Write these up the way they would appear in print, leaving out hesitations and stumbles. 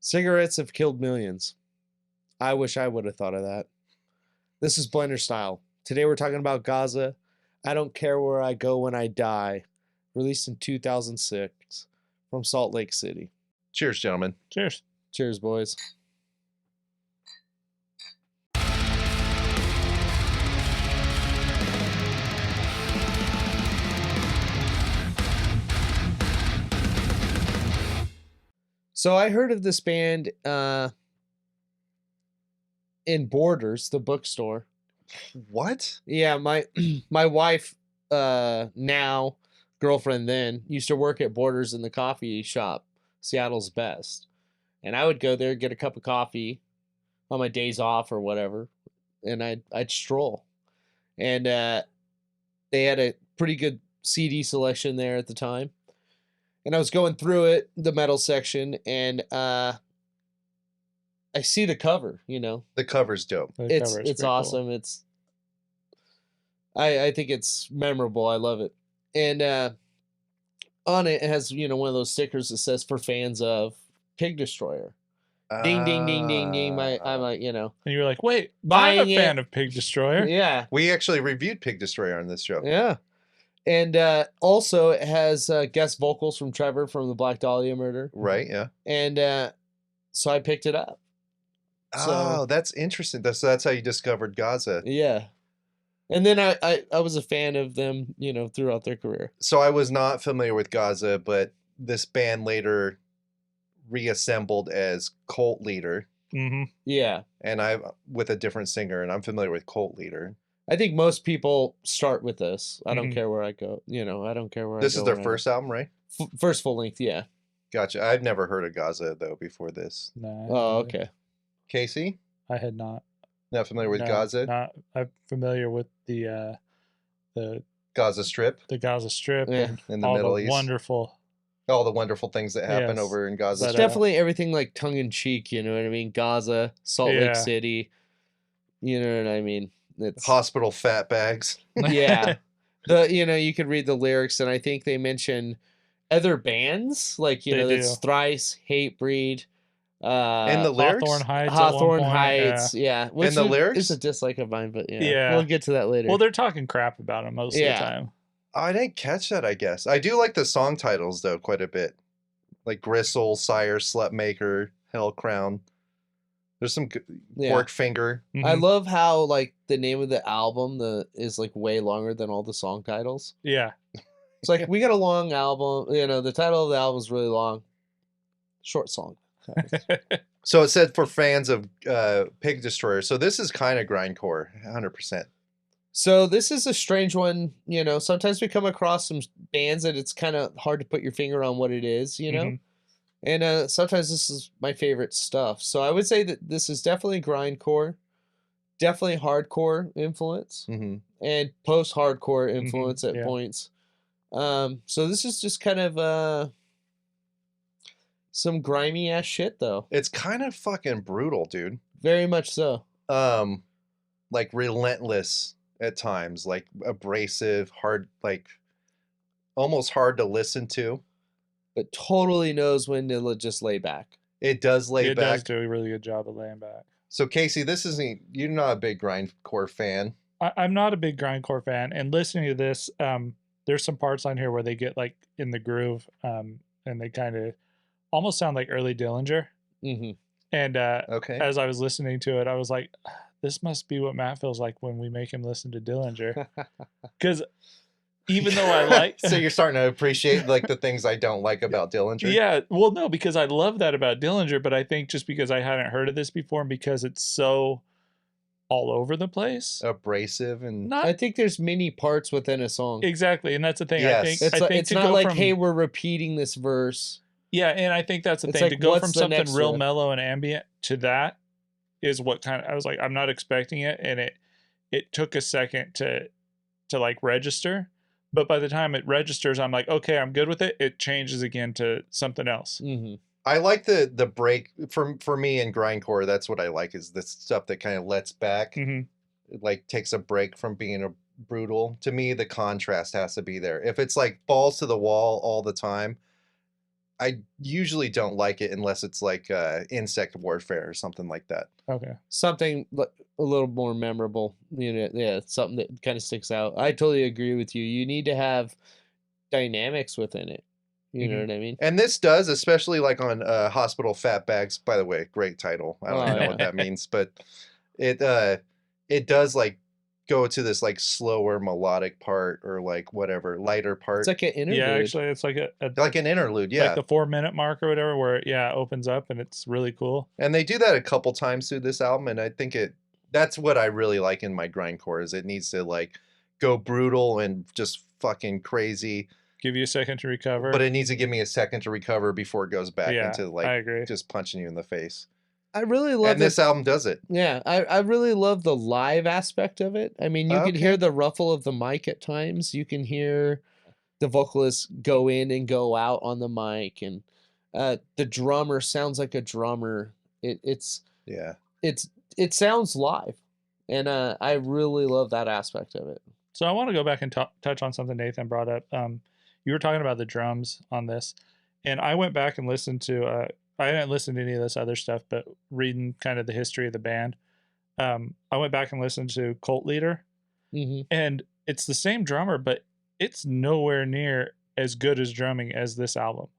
Cigarettes have killed millions. I wish I would have thought of that. This is Blenderstyle. Today we're talking about Gaza. I Don't Care Where I Go When I Die. Released in 2006 from Salt Lake City. Cheers, gentlemen. Cheers. Cheers, boys. So I heard of this band in Borders, the bookstore. What? Yeah, my wife, now girlfriend then, used to work at Borders in the coffee shop, Seattle's Best. And I would go there, get a cup of coffee on my days off or whatever, and I'd stroll. And they had a pretty good CD selection there at the time. And I was going through it, the metal section, and I see the cover, you know. The cover's dope. It's awesome. Cool. I think it's memorable. I love it. And on it has, you know, one of those stickers that says for fans of Pig Destroyer. Ding, ding, ding, ding, ding. I'm like, you know. And you're like, wait, I'm a fan of Pig Destroyer. Yeah. We actually reviewed Pig Destroyer on this show. Yeah. And also it has guest vocals from Trevor from the Black Dahlia Murder. Right, yeah. And so I picked it up. Oh, that's interesting. So that's how you discovered Gaza. Yeah. And then I was a fan of them, you know, throughout their career. So I was not familiar with Gaza, but this band later reassembled as Cult Leader. Mm-hmm. Yeah. And with a different singer, and I'm familiar with Cult Leader. I think most people start with this. I don't care where I go. You know, I don't care where I go. This is their first album, right? First full length, yeah. Gotcha. I've never heard of Gaza, though, before this. No. Oh, okay. Casey? I had not. Not familiar with Gaza? I'm familiar with the Gaza Strip? The Gaza Strip. Yeah. In the Middle East. All the wonderful things that happen over in Gaza. It's definitely everything like tongue-in-cheek, you know what I mean? Gaza, Salt Lake City, you know what I mean? It's hospital fat bags. Yeah. You know, you could read the lyrics, and I think they mention other bands, like, you know, it's Thrice, Hatebreed, in the lyrics? Hawthorne Heights, yeah. Which in the lyrics? It's a dislike of mine, but yeah. We'll get to that later. Well, they're talking crap about them most of the time. I didn't catch that, I guess. I do like the song titles, though, quite a bit. Like Gristle, Sire, Slutmaker, Hell Crown. There's some Pork Finger. Mm-hmm. I love how, like, the name of the album is, like, way longer than all the song titles. Yeah. It's like, we got a long album. You know, the title of the album is really long. Short song. So it said for fans of Pig Destroyer. So this is kind of grindcore, 100%. So this is a strange one. You know, sometimes we come across some bands that it's kind of hard to put your finger on what it is, you know? Mm-hmm. And sometimes this is my favorite stuff. So I would say that this is definitely grindcore, definitely hardcore influence, and post-hardcore influence at points. So this is just kind of some grimy ass shit, though. It's kind of fucking brutal, dude. Very much so. Like relentless at times, like abrasive, hard, like almost hard to listen to. But totally knows when to just lay back. It does lay back. It does do a really good job of laying back. So, Casey, you're not a big grindcore fan. I'm not a big grindcore fan. And listening to this, there's some parts on here where they get like in the groove, and they kind of almost sound like early Dillinger. Mm-hmm. And as I was listening to it, I was like, this must be what Matt feels like when we make him listen to Dillinger. Because even though I like... So you're starting to appreciate like the things I don't like about Dillinger? Yeah. Well, no, because I love that about Dillinger, but I think just because I hadn't heard of this before and because it's so all over the place. Abrasive and... I think there's many parts within a song. Exactly. And that's the thing. Yes. I think it's not like, hey, we're repeating this verse. Yeah, and I think that's the thing. Like, to go from something real mellow and ambient to that is what kind of... I was like, I'm not expecting it, and it took a second to like register. But by the time it registers, I'm like, okay, I'm good with it. It changes again to something else. Mm-hmm. I like the break for me in grindcore. That's what I like, is the stuff that kind of lets back, It like takes a break from being a brutal. To me, the contrast has to be there. If it's like balls to the wall all the time, I usually don't like it unless it's like insect warfare or something like that. Okay. Something a little more memorable, yeah, something that kind of sticks out. I totally agree with you. You need to have dynamics within it. You know what I mean? And this does, especially like on Hospital Fat Bags. By the way, great title. I don't even know what that means, but it does like go to this like slower melodic part or like whatever lighter part. It's like an interlude. Yeah, actually, it's like like an interlude. Yeah, like the 4-minute mark or whatever, where it opens up and it's really cool. And they do that a couple times through this album, and I think that's what I really like in my grindcore is it needs to like go brutal and just fucking crazy. Give you a second to recover. But it needs to give me a second to recover before it goes back into like I agree. just punching you in the face. I really love and this album does it. Yeah, I really love the live aspect of it. I mean, you can hear the ruffle of the mic at times. You can hear the vocalists go in and go out on the mic, and the drummer sounds like a drummer. It sounds live, and I really love that aspect of it. So I want to go back and touch on something Nathan brought up. You were talking about the drums on this, and I went back and listened to. I didn't listen to any of this other stuff, but reading kind of the history of the band, I went back and listened to Cult Leader, and it's the same drummer, but it's nowhere near as good as drumming as this album.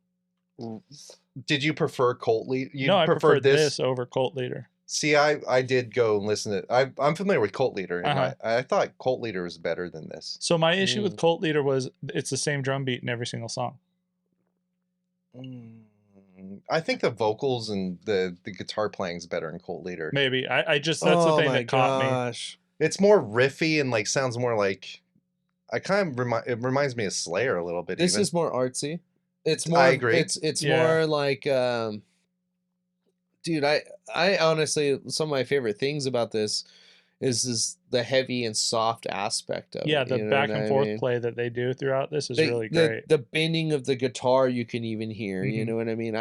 Did you prefer Cult Leader? No, I preferred this over Cult Leader. See, I did go and listen to I'm familiar with Cult Leader, and I thought Cult Leader was better than this. So my issue with Cult Leader was it's the same drum beat in every single song. I think the vocals and the guitar playing is better in Cult Leader. Maybe. I just, that's the thing that caught me. It's more riffy and like sounds more like, it reminds me of Slayer a little bit. This is more artsy. It's more, I agree. It's more like, dude, I honestly, some of my favorite things about this is the heavy and soft aspect of it. Yeah, the back and forth play that they do throughout this is really great. The bending of the guitar you can even hear, you know what I mean?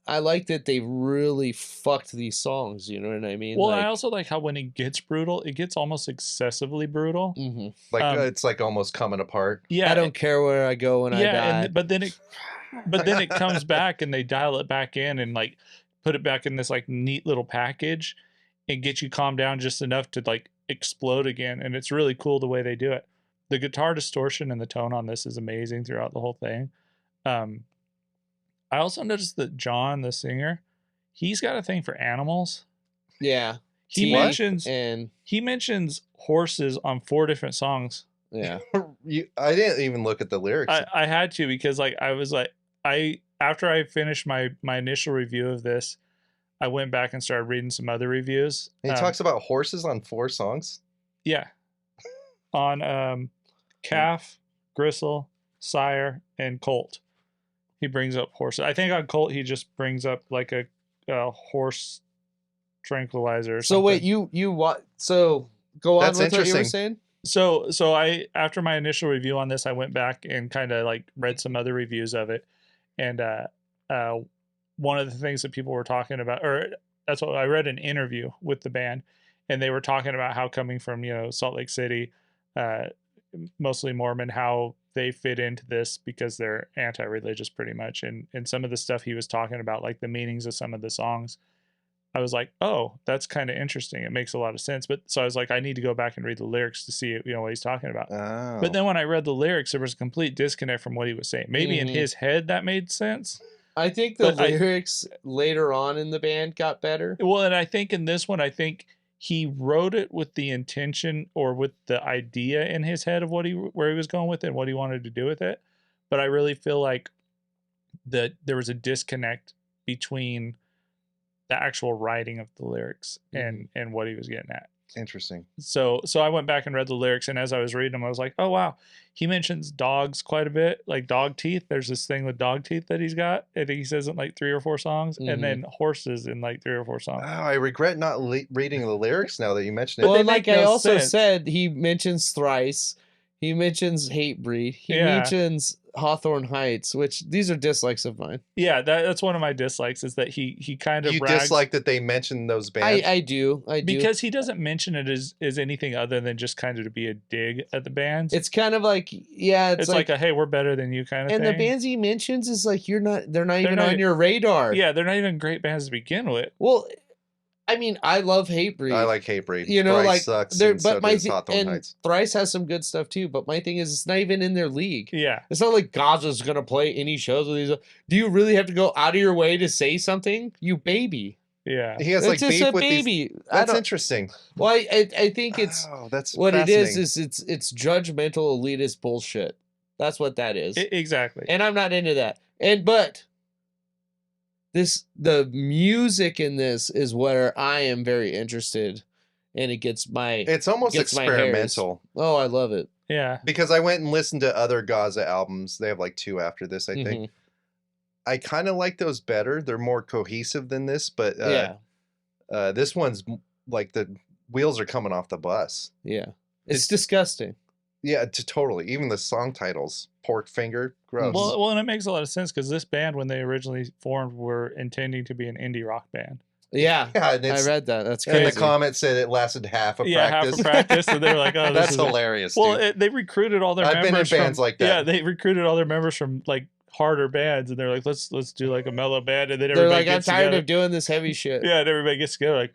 I like that they really fucked these songs, you know what I mean? Well, I also like how when it gets brutal, it gets almost excessively brutal. Like it's like almost coming apart. Yeah, I don't care where I go when I die. But then it comes back and they dial it back in and like put it back in this like neat little package and get you calmed down just enough to like explode again. And it's really cool the way they do it. The guitar distortion and the tone on this is amazing throughout the whole thing. I also noticed that John, the singer, he's got a thing for animals. Yeah. He mentions horses on 4 different songs. Yeah. I didn't even look at the lyrics. I had to, because like I was like, after I finished my initial review of this, I went back and started reading some other reviews. He talks about horses on 4 songs? Yeah. On Calf, Gristle, Sire, and Colt. He brings up horses. I think on Colt he just brings up like a horse tranquilizer or something. So wait, you what? So go on with what you were saying? So I, after my initial review on this, I went back and kind of like read some other reviews of it. And one of the things that people were talking about, or that's what I read, an interview with the band, and they were talking about how coming from, Salt Lake City, mostly Mormon, how they fit into this because they're anti-religious pretty much. And some of the stuff he was talking about, like the meanings of some of the songs, I was like, oh, that's kind of interesting. It makes a lot of sense. But so I was like, I need to go back and read the lyrics to see, what he's talking about. Oh. But then when I read the lyrics, there was a complete disconnect from what he was saying. Maybe in his head that made sense. I think the lyrics later on in the band got better. Well, and I think in this one, I think he wrote it with the intention or with the idea in his head of where he was going with it and what he wanted to do with it. But I really feel like that there was a disconnect between the actual writing of the lyrics and what he was getting at. Interesting. So I went back and read the lyrics, and as I was reading them, I was like, oh, wow. He mentions dogs quite a bit, like dog teeth. There's this thing with dog teeth that he's got. I think he says in like 3 or 4 songs, and then horses in like 3 or 4 songs. Oh, I regret not reading the lyrics now that you mentioned it. Well, like I also said, he mentions thrice. He mentions hate breed. He mentions Hawthorne Heights, which these are dislikes of mine. Yeah, that's one of my dislikes is that he kind of You brags. dislike that they mentioned those bands? I do. Because he doesn't mention it as anything other than just kind of to be a dig at the bands. It's kind of like, yeah, it's like a hey, we're better than you kind of and thing. And the bands he mentions is like they're not even not on your radar. Yeah, they're not even great bands to begin with. Well, I mean, I love Hatebreed. I like Hatebreed. You know, Thrice like sucks, but so my does Hawthorne and Heights. Thrice has some good stuff too. But my thing is, it's not even in their league. Yeah, it's not like Gaza's gonna play any shows with these. Do you really have to go out of your way to say something? You baby. Yeah, he has it's like just beef a with baby. These... That's interesting. Well, I think it's that's what it is it's judgmental elitist bullshit. That's what that is. Exactly. And I'm not into that. But the music in this is where I am very interested, and it gets my. It's almost experimental. Oh, I love it. Yeah. Because I went and listened to other Gaza albums. They have like 2 after this, I think. I kind of like those better. They're more cohesive than this, but this one's like the wheels are coming off the bus. Yeah. It's disgusting. Yeah, totally. Even the song titles, Pork Finger, gross. Well, and it makes a lot of sense because this band, when they originally formed, were intending to be an indie rock band. Yeah, I read that. That's crazy. And the comment said it lasted half a practice. half a practice, and they were like, "Oh, that's hilarious." Well, they recruited all their. I've members been in bands like that. Yeah, they recruited all their members from like harder bands, and they're like, "Let's do like a mellow band," and then they're everybody like, "I'm tired together. of doing this heavy shit." Yeah, and everybody gets together like,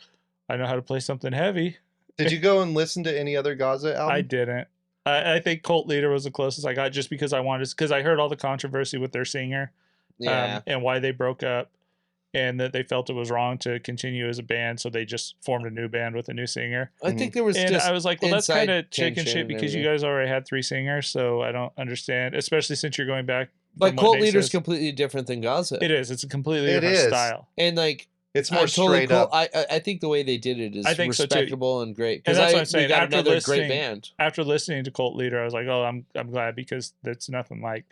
"I know how to play something heavy." Did you go and listen to any other Gaza album? I didn't. I think Cult Leader was the closest I got, just because because I heard all the controversy with their singer, and why they broke up, and that they felt it was wrong to continue as a band, so they just formed a new band with a new singer. I think there was, and just I was like, well, that's kind of chicken shit because you guys guys already had 3 singers, so I don't understand, especially since you're going back. But Cult Leader's completely different than Gaza. It is. It's a completely different style, and like. It's more straight up. I think the way they did it is respectable and great. And that's what I'm saying. We got another great band. After listening to Cult Leader, I was like, oh, I'm glad, because that's nothing like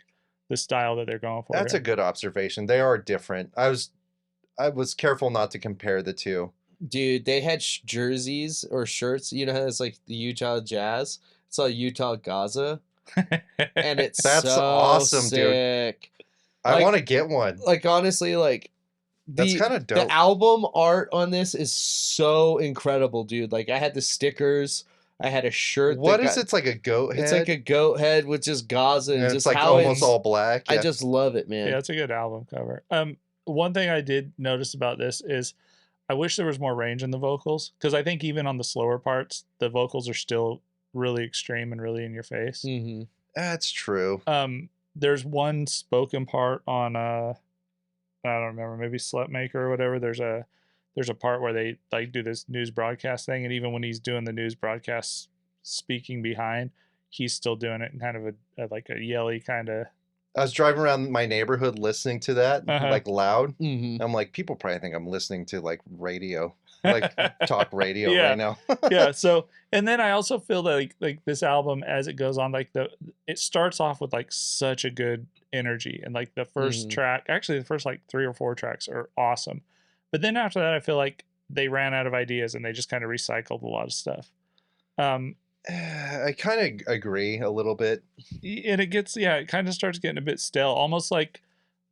the style that they're going for. That's a good observation. They are different. I was careful not to compare the two. Dude, they had jerseys or shirts. You know how it's like the Utah Jazz? It's all Utah Gaza. And it's that's so awesome, sick. Dude. I want to get one. Like, honestly, like, that's kind of dope. The album art on this is so incredible, dude. Like, I had the stickers. I had a shirt. What is it? It's like a goat head? It's like a goat head with just Gaza. And just it's like almost all black. Yeah. I just love it, man. Yeah, it's a good album cover. One thing I did notice about this is I wish there was more range in the vocals, because I think even on the slower parts, the vocals are still really extreme and really in your face. Mm-hmm. That's true. There's one spoken part on I don't remember, maybe Slutmaker or whatever. There's a part where they like do this news broadcast thing, and even when he's doing the news broadcast speaking behind, he's still doing it in kind of a like a yelly kind of. I was driving around my neighborhood listening to that like loud. Mm-hmm. I'm like, people probably think I'm listening to like radio, like talk radio right now. Yeah. So, and then I also feel that like this album, as it goes on, like it starts off with like such a good energy, and like the first track, actually the first like 3 or 4 tracks are awesome, but then after that I feel like they ran out of ideas and they just kind of recycled a lot of stuff. I kind of agree a little bit, and it kind of starts getting a bit stale, almost like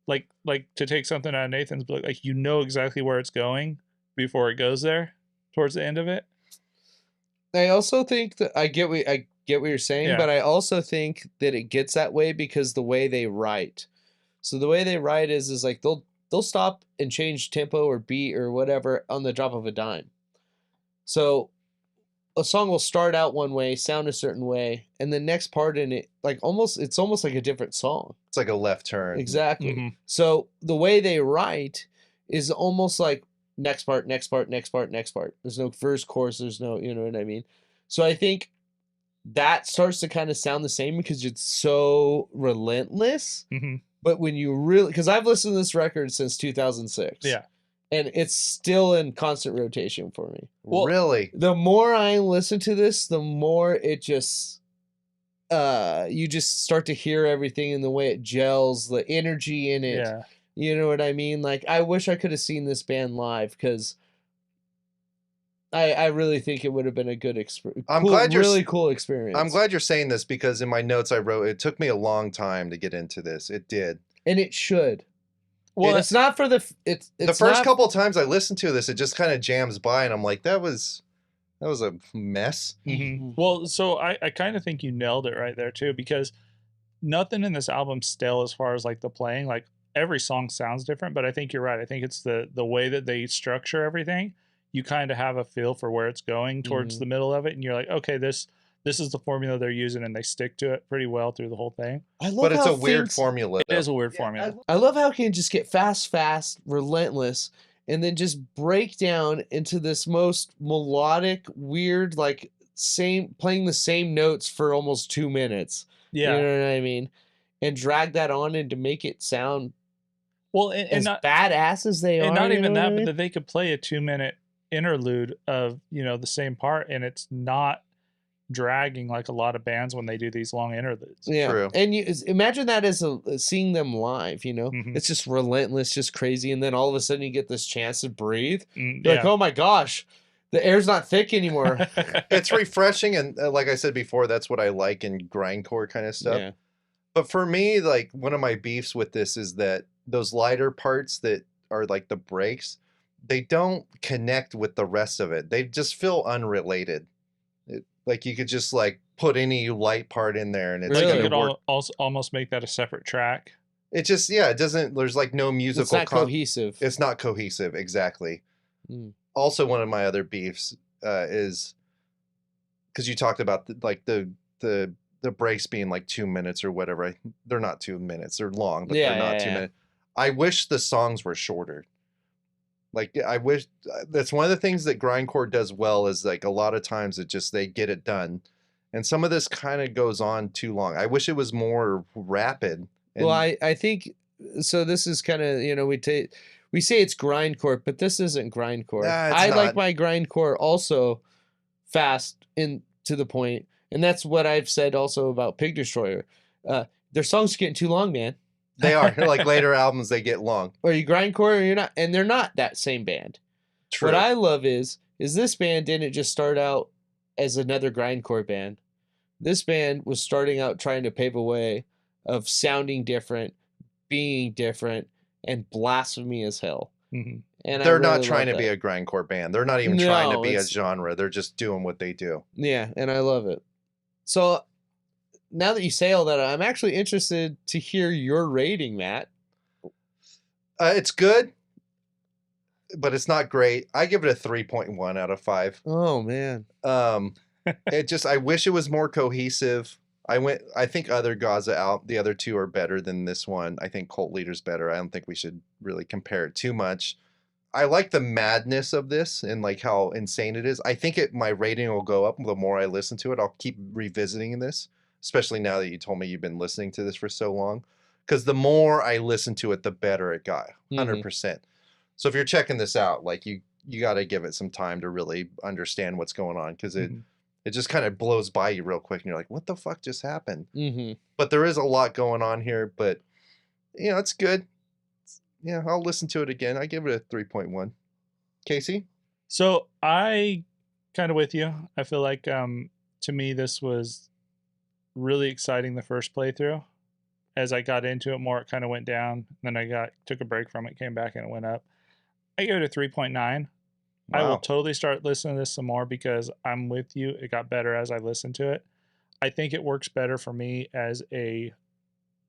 to take something out of Nathan's book, like you know exactly where it's going before it goes there towards the end of it. I also think that I get what you're saying, but I also think that it gets that way because the way they write. So the way they write is like they'll stop and change tempo or beat or whatever on the drop of a dime. So a song will start out one way, sound a certain way, and the next part in it, it's almost like a different song. It's like a left turn. Exactly. Mm-hmm. So the way they write is almost like next part, next part, next part, next part. There's no first chorus. There's no, you know what I mean? So I think that starts to kind of sound the same because it's so relentless. Mm-hmm. But when you really, because I've listened to this record since 2006. Yeah. And it's still in constant rotation for me. Well, really? The more I listen to this, the more it just, you just start to hear everything in the way it gels, the energy in it. Yeah. You know what I mean? Like, I wish I could have seen this band live because I really think it would have been a good experience. Cool experience. I'm glad you're saying this because in my notes I wrote it took me a long time to get into this. It did, and it should. Well, it's not for the. It's the first couple of times I listened to this, it just kind of jams by, and I'm like, that was a mess. Mm-hmm. Well, so I kind of think you nailed it right there too, because nothing in this album's stale as far as like the playing. Like every song sounds different, but I think you're right. I think it's the way that they structure everything. You kind of have a feel for where it's going towards the middle of it, and you're like, okay, this is the formula they're using, and they stick to it pretty well through the whole thing. But it's a weird formula. It is a weird formula. I love how it can just get fast, relentless, and then just break down into this most melodic, weird, like playing the same notes for almost 2 minutes. Yeah, you know what I mean, and drag that on and to make it sound well and not badass as they are. And not even that, but that they could play a 2-minute interlude of the same part, and it's not dragging like a lot of bands when they do these long interludes. Yeah, true. And you imagine that as seeing them live. It's just relentless, just crazy, and then all of a sudden you get this chance to breathe. Like, oh my gosh, the air's not thick anymore. It's refreshing, and like I said before, that's what I like in grindcore kind of stuff. Yeah. But for me, like one of my beefs with this is that those lighter parts that are like the breaks, they don't connect with the rest of it. They just feel unrelated. Like you could just like put any light part in there, and it's like you could also almost make that a separate track. It just it doesn't. There's like no musical. It's not cohesive. It's not cohesive, exactly. Also, one of my other beefs is because you talked about the breaks being like 2 minutes or whatever. They're not 2 minutes. They're long, but they're not 2 minutes. I wish the songs were shorter. Like I wish that's one of the things that grindcore does well is like a lot of times they get it done, and some of this kind of goes on too long. I wish it was more rapid. Well, I think so. This is kind of we say it's grindcore, but this isn't grindcore. I like my grindcore also fast and to the point, and that's what I've said also about Pig Destroyer. Their songs are getting too long, man. They are. Like later albums, they get long. Or you grindcore or you're not, and they're not that same band. True. What I love is this band didn't just start out as another grindcore band. This band was starting out trying to pave a way of sounding different, being different, and blasphemy as hell. Mm-hmm. And they're not trying to be a grindcore band. They're not even trying to be a genre. They're just doing what they do. Yeah, and I love it. So now that you say all that, I'm actually interested to hear your rating, Matt. It's good, but it's not great. I give it a 3.1 out of 5. Oh man. I wish it was more cohesive. I think other Gaza out. The other two are better than this one. I think Cult Leader's better. I don't think we should really compare it too much. I like the madness of this and like how insane it is. I think my rating will go up the more I listen to it. I'll keep revisiting this, especially now that you told me you've been listening to this for so long. Because the more I listen to it, the better it got. 100%. So if you're checking this out, like you got to give it some time to really understand what's going on, because it just kind of blows by you real quick, and you're like, "What the fuck just happened?" But there is a lot going on here. But it's good. Yeah, I'll listen to it again. I give it a 3.1. Casey? So I kind of with you. I feel like to me this was really exciting the first playthrough. As I got into it more, it kind of went down. Then I took a break from it, came back, and it went up. I give it a 3.9. Wow. I will totally start listening to this some more because I'm with you. It got better as I listened to it. I think it works better for me as a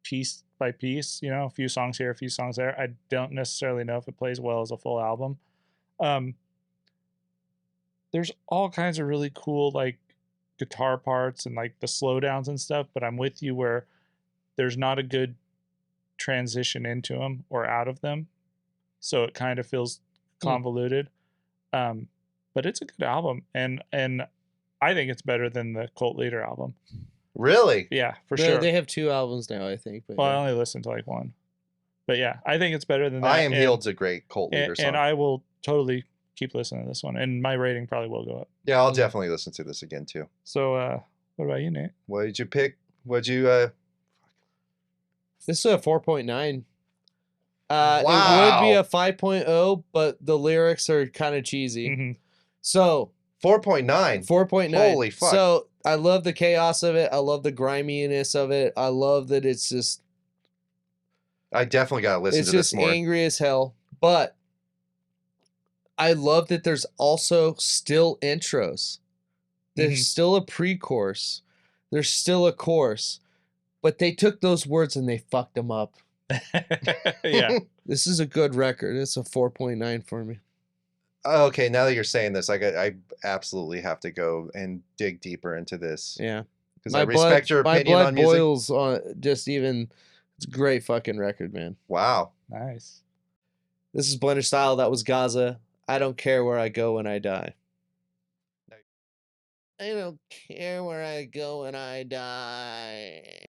piece by piece, a few songs here, a few songs there. I don't necessarily know if it plays well as a full album. There's all kinds of really cool like guitar parts and like the slowdowns and stuff, but I'm with you where there's not a good transition into them or out of them. So it kind of feels convoluted. But it's a good album, and I think it's better than the Cult Leader album. Really? Yeah, for sure. They have 2 albums now, I think. But I only listened to like one. But yeah, I think it's better than that. I Am Healed's a great Cult Leader song. And I will totally keep listening to this one, and my rating probably will go up. Yeah, I'll definitely listen to this again too. So what about you, Nate? What did you pick? This is a 4.9. Wow. It would be a 5.0, but the lyrics are kind of cheesy. So 4.9. 4.9. Holy fuck. So I love the chaos of it. I love the griminess of it. I love that it's just I definitely gotta listen to this more. It's just angry as hell. But I love that there's also still intros. There's still a pre-course. There's still a course. But they took those words and they fucked them up. Yeah. This is a good record. It's a 4.9 for me. Okay, now that you're saying this, I absolutely have to go and dig deeper into this. Yeah. Because I respect your opinion on music. My blood boils on just even. It's a great fucking record, man. Wow. Nice. This is Blenderstyle. That was Gaza. I don't care where I go when I die. I don't care where I go when I die.